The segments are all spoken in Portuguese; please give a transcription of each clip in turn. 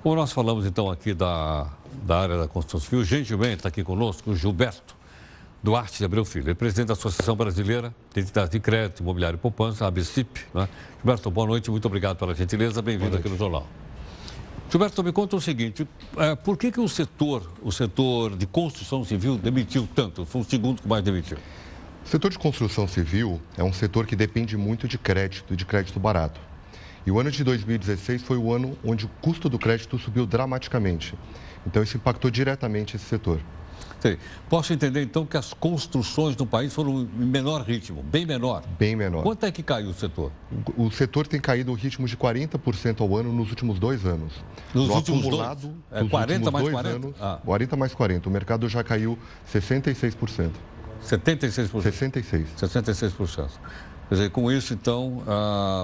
Bom, nós falamos então aqui da área da construção civil. Gentilmente está aqui conosco o Gilberto Duarte de Abreu Filho, é presidente da Associação Brasileira de Entidades de Crédito Imobiliário e Poupança, a ABCIP. Né? Gilberto, boa noite, muito obrigado pela gentileza, bem-vindo aqui no Jornal. Gilberto, me conta o seguinte, por que o setor de construção civil demitiu tanto? Foi o segundo que mais demitiu. O setor de construção civil é um setor que depende muito de crédito e de crédito barato. E o ano de 2016 foi o ano onde o custo do crédito subiu dramaticamente. Então, isso impactou diretamente esse setor. Sim. Posso entender, então, que as construções no país foram em menor ritmo, bem menor? Bem menor. Quanto é que caiu o setor? O setor tem caído o ritmo de 40% ao ano nos últimos 2 anos. Nos no últimos acumulado, dois? 40 mais 40? Anos, 40 mais 40. O mercado já caiu 66%. 76%? 66%. 66%. Quer dizer, com isso, então,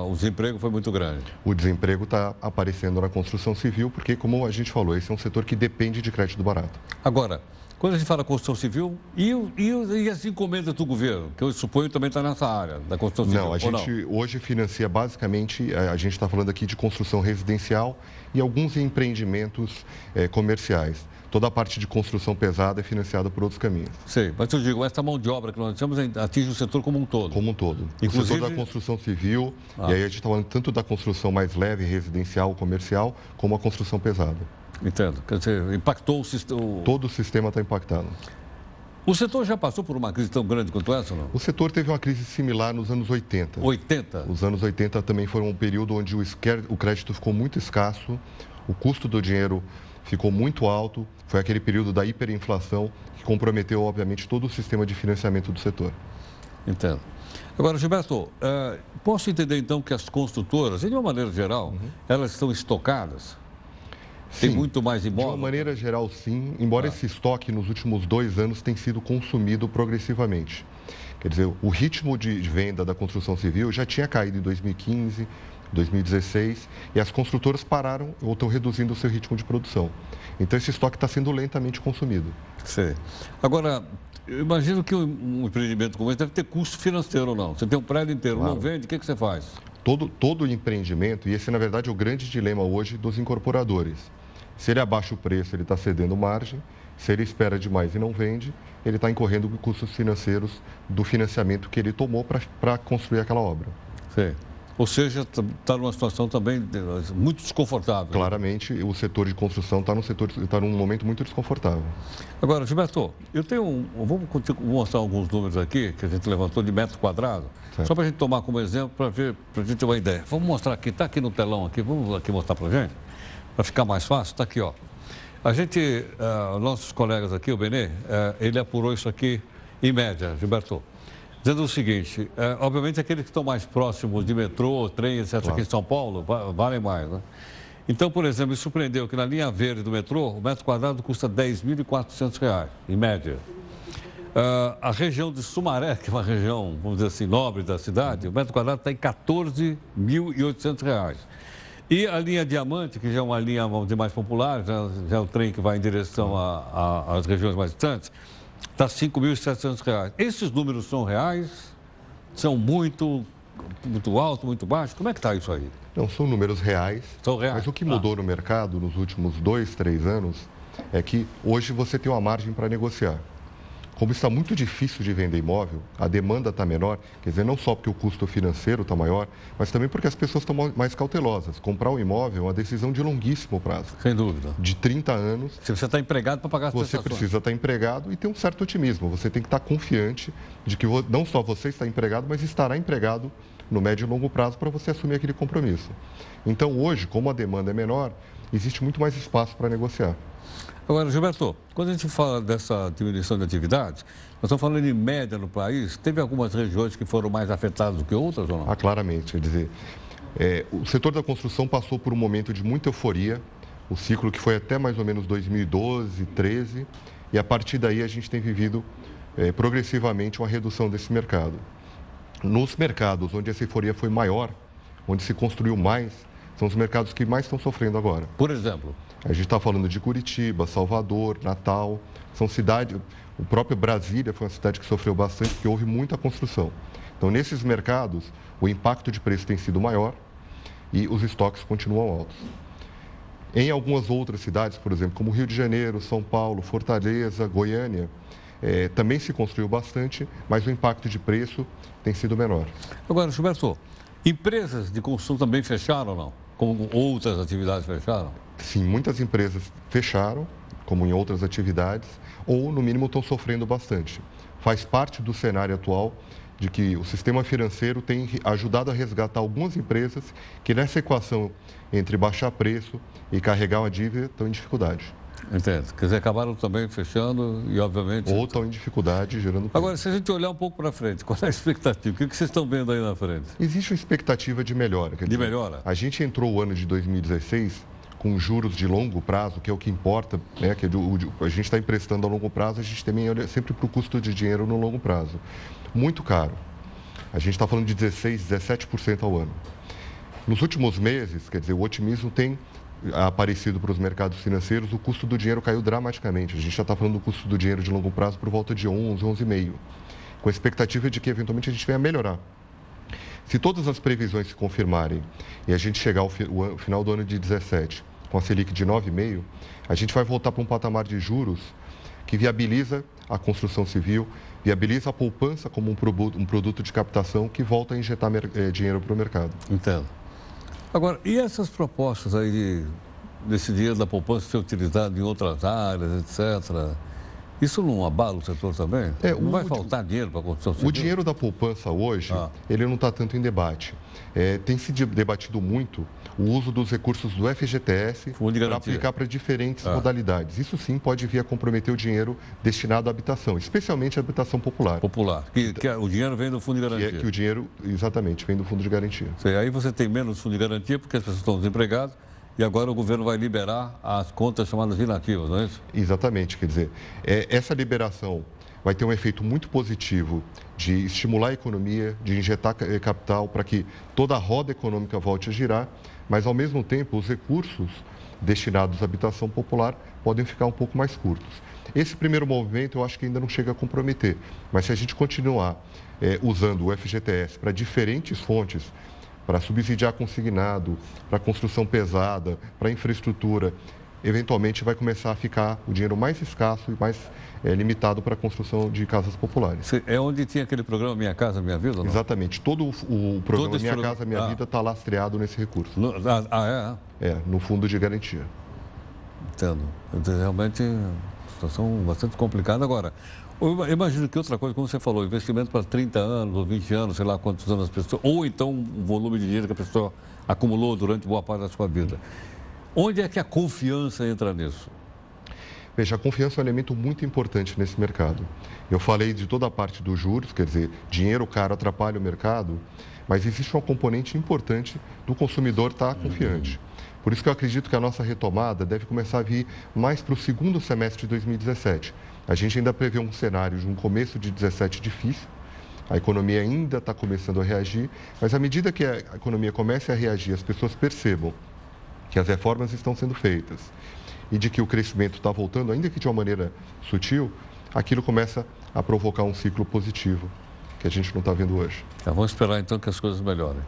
o desemprego foi muito grande. O desemprego está aparecendo na construção civil, porque, como a gente falou, esse é um setor que depende de crédito barato. Agora, quando a gente fala construção civil, e as encomendas do governo, que eu suponho também está nessa área da construção civil? Não, a gente hoje financia basicamente, a gente está falando aqui de construção residencial e alguns empreendimentos comerciais. Toda a parte de construção pesada é financiada por outros caminhos. Sei, mas eu digo, essa mão de obra que nós temos atinge o setor como um todo. Como um todo. Inclusive... O setor da construção civil, e aí a gente está falando tanto da construção mais leve, residencial, comercial, como a construção pesada. Entendo. Quer dizer, impactou o sistema... Todo o sistema está impactado. O setor já passou por uma crise tão grande quanto essa, não? O setor teve uma crise similar nos anos 80. 80? Os anos 80 também foram um período onde o crédito ficou muito escasso, o custo do dinheiro ficou muito alto. Foi aquele período da hiperinflação que comprometeu, obviamente, todo o sistema de financiamento do setor. Entendo. Agora, Gilberto, posso entender, então, que as construtoras, de uma maneira geral, elas estão estocadas? Tem Sim, muito mais imóvel? De uma maneira geral, sim, embora esse estoque nos últimos 2 anos tenha sido consumido progressivamente. Quer dizer, o ritmo de venda da construção civil já tinha caído em 2015, 2016, e as construtoras pararam ou estão reduzindo o seu ritmo de produção. Então, esse estoque está sendo lentamente consumido. Sim. Agora, eu imagino que um empreendimento como esse deve ter custo financeiro ou não. Você tem um prédio inteiro, claro. Não vende, o que você faz? Todo empreendimento, e esse, na verdade, é o grande dilema hoje dos incorporadores. Se ele abaixa o preço, ele está cedendo margem. Se ele espera demais e não vende, ele está incorrendo com custos financeiros do financiamento que ele tomou para construir aquela obra. Sim. Ou seja, está numa situação também muito desconfortável. Claramente, o setor de construção está num momento muito desconfortável. Agora, Gilberto, eu tenho vou mostrar alguns números aqui que a gente levantou de metro quadrado, certo. Só para a gente tomar como exemplo, para a gente ter uma ideia. Vamos mostrar aqui, está aqui no telão aqui, vamos aqui mostrar para a gente, para ficar mais fácil, está aqui, ó. A gente, nossos colegas aqui, o Benê, ele apurou isso aqui em média, Gilberto. Dizendo o seguinte, obviamente aqueles que estão mais próximos de metrô, trem, etc., claro. Aqui em São Paulo, valem mais, né? Então, por exemplo, me surpreendeu que na linha verde do metrô, o metro quadrado custa R$ 10.400, em média. A região de Sumaré, que é uma região, vamos dizer assim, nobre da cidade, o metro quadrado está em R$ 14.800. E a linha Diamante, que já é uma linha, vamos dizer, mais popular, já é o trem que vai em direção às regiões mais distantes, está R$ 5.700. Esses números são reais? São muito alto, muito baixo? Como é que está isso aí? Não, são números reais. São reais. Mas o que mudou no mercado nos últimos 2, 3 anos é que hoje você tem uma margem para negociar. Como está muito difícil de vender imóvel, a demanda está menor, quer dizer, não só porque o custo financeiro está maior, mas também porque as pessoas estão mais cautelosas. Comprar um imóvel é uma decisão de longuíssimo prazo. Sem dúvida. De 30 anos. Se você está empregado para pagar as prestações. Você precisa estar empregado e ter um certo otimismo. Você tem que estar confiante de que não só você está empregado, mas estará empregado no médio e longo prazo para você assumir aquele compromisso. Então, hoje, como a demanda é menor, existe muito mais espaço para negociar. Agora, Gilberto, quando a gente fala dessa diminuição de atividade, nós estamos falando em média no país, teve algumas regiões que foram mais afetadas do que outras ou não? Claramente, quer dizer, o setor da construção passou por um momento de muita euforia, o ciclo que foi até mais ou menos 2012, 2013, e a partir daí a gente tem vivido progressivamente uma redução desse mercado. Nos mercados onde essa euforia foi maior, onde se construiu mais, são os mercados que mais estão sofrendo agora. Por exemplo? A gente está falando de Curitiba, Salvador, Natal, são cidades... O próprio Brasília foi uma cidade que sofreu bastante porque houve muita construção. Então, nesses mercados, o impacto de preço tem sido maior e os estoques continuam altos. Em algumas outras cidades, por exemplo, como Rio de Janeiro, São Paulo, Fortaleza, Goiânia, também se construiu bastante, mas o impacto de preço tem sido menor. Agora, Gilberto, empresas de construção também fecharam ou não? Como outras atividades fecharam? Sim, muitas empresas fecharam, como em outras atividades, ou no mínimo estão sofrendo bastante. Faz parte do cenário atual de que o sistema financeiro tem ajudado a resgatar algumas empresas que nessa equação entre baixar preço e carregar uma dívida estão em dificuldade. Entendo. Quer dizer, acabaram também fechando e, obviamente... Ou estão em dificuldade, gerando... Agora, se a gente olhar um pouco para frente, qual é a expectativa? O que vocês estão vendo aí na frente? Existe uma expectativa de melhora. De melhora? A gente entrou o ano de 2016 com juros de longo prazo, que é o que importa, né? Que a gente está emprestando a longo prazo, a gente também olha sempre para o custo de dinheiro no longo prazo. Muito caro. A gente está falando de 16%, 17% ao ano. Nos últimos meses, quer dizer, o otimismo tem aparecido para os mercados financeiros, o custo do dinheiro caiu dramaticamente. A gente já está falando do custo do dinheiro de longo prazo por volta de 11, 11,5%, com a expectativa de que eventualmente a gente venha a melhorar. Se todas as previsões se confirmarem e a gente chegar ao final do ano de 2017 com a Selic de 9,5%, a gente vai voltar para um patamar de juros que viabiliza a construção civil, viabiliza a poupança como um produto de captação que volta a injetar dinheiro para o mercado. Entendo. Agora, e essas propostas aí desse dinheiro da poupança ser utilizado em outras áreas, etc., isso não abala o setor também? Não vai faltar dinheiro para a construção civil? O dinheiro da poupança hoje, ele não está tanto em debate. Tem se debatido muito o uso dos recursos do FGTS para aplicar para diferentes modalidades. Isso sim pode vir a comprometer o dinheiro destinado à habitação, especialmente à habitação popular. Popular, que o dinheiro vem do Fundo de Garantia. Que o dinheiro, exatamente, vem do Fundo de Garantia. Aí você tem menos Fundo de Garantia porque as pessoas estão desempregadas. E agora o governo vai liberar as contas chamadas inativas, não é isso? Exatamente, quer dizer, essa liberação vai ter um efeito muito positivo de estimular a economia, de injetar capital para que toda a roda econômica volte a girar, mas ao mesmo tempo os recursos destinados à habitação popular podem ficar um pouco mais curtos. Esse primeiro movimento eu acho que ainda não chega a comprometer, mas se a gente continuar usando o FGTS para diferentes fontes, para subsidiar consignado, para construção pesada, para infraestrutura, eventualmente vai começar a ficar o dinheiro mais escasso e mais limitado para a construção de casas populares. É onde tinha aquele programa Minha Casa Minha Vida, não? Exatamente. Todo o programa Minha Casa Minha Vida está lastreado nesse recurso. No Fundo de Garantia. Entendo. Realmente, uma situação bastante complicada. Agora, eu imagino que outra coisa, como você falou, investimento para 30 anos ou 20 anos, sei lá quantos anos as pessoas... Ou então um volume de dinheiro que a pessoa acumulou durante boa parte da sua vida. Onde é que a confiança entra nisso? Veja, a confiança é um elemento muito importante nesse mercado. Eu falei de toda a parte dos juros, quer dizer, dinheiro caro atrapalha o mercado, mas existe uma componente importante do consumidor estar confiante. Por isso que eu acredito que a nossa retomada deve começar a vir mais para o segundo semestre de 2017. A gente ainda prevê um cenário de um começo de 2017 difícil, a economia ainda está começando a reagir, mas à medida que a economia comece a reagir, as pessoas percebam que as reformas estão sendo feitas e de que o crescimento está voltando, ainda que de uma maneira sutil, aquilo começa a provocar um ciclo positivo que a gente não está vendo hoje. Vamos esperar então que as coisas melhorem.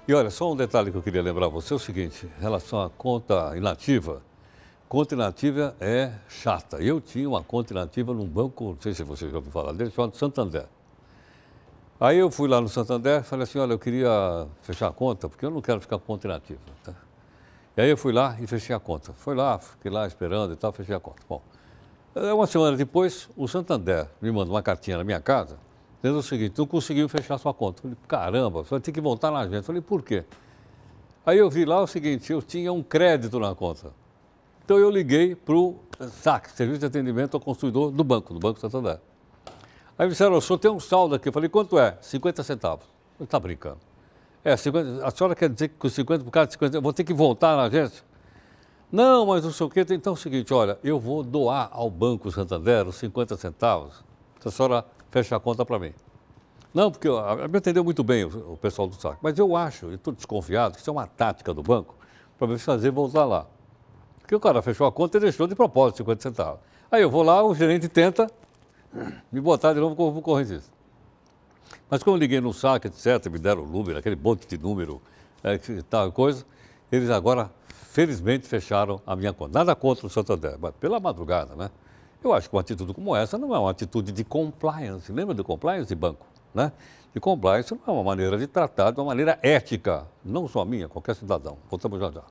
E olha, só um detalhe que eu queria lembrar a você é o seguinte, em relação à conta inativa. Conta inativa é chata. Eu tinha uma conta inativa num banco, não sei se você já ouviu falar dele, chamado Santander. Aí eu fui lá no Santander e falei assim, olha, eu queria fechar a conta, porque eu não quero ficar com conta inativa. Tá? E aí eu fui lá e fechei a conta. Fui lá, fiquei lá esperando e tal, fechei a conta. Bom, uma semana depois, o Santander me mandou uma cartinha na minha casa, dizendo o seguinte, não conseguiu fechar sua conta. Eu falei, caramba, você vai ter que voltar na agência. Eu falei, por quê? Aí eu vi lá o seguinte, eu tinha um crédito na conta. Então eu liguei para o SAC, Serviço de Atendimento ao Consumidor do Banco Santander. Aí me disseram, o senhor tem um saldo aqui. Eu falei, quanto é? 50 centavos. Ele está brincando. 50, a senhora quer dizer que com 50 por causa de 50, eu vou ter que voltar na agência? Não, mas não sei o quê. Então é o seguinte, olha, eu vou doar ao Banco Santander os 50 centavos, se a senhora fecha a conta para mim. Não, porque me atendeu muito bem o pessoal do SAC, mas eu acho, e estou desconfiado, que isso é uma tática do banco para me fazer voltar lá. Porque o cara fechou a conta e deixou de propósito 50 centavos. Aí eu vou lá, o gerente tenta me botar de novo como correntista. Mas quando eu liguei no SAC, etc., me deram o número, aquele monte de número, tal coisa, eles agora felizmente fecharam a minha conta. Nada contra o Santander, mas pela madrugada, né? Eu acho que uma atitude como essa não é uma atitude de compliance. Lembra de compliance de banco, né? De compliance não é uma maneira de tratar de uma maneira ética, não só minha, qualquer cidadão. Voltamos já já.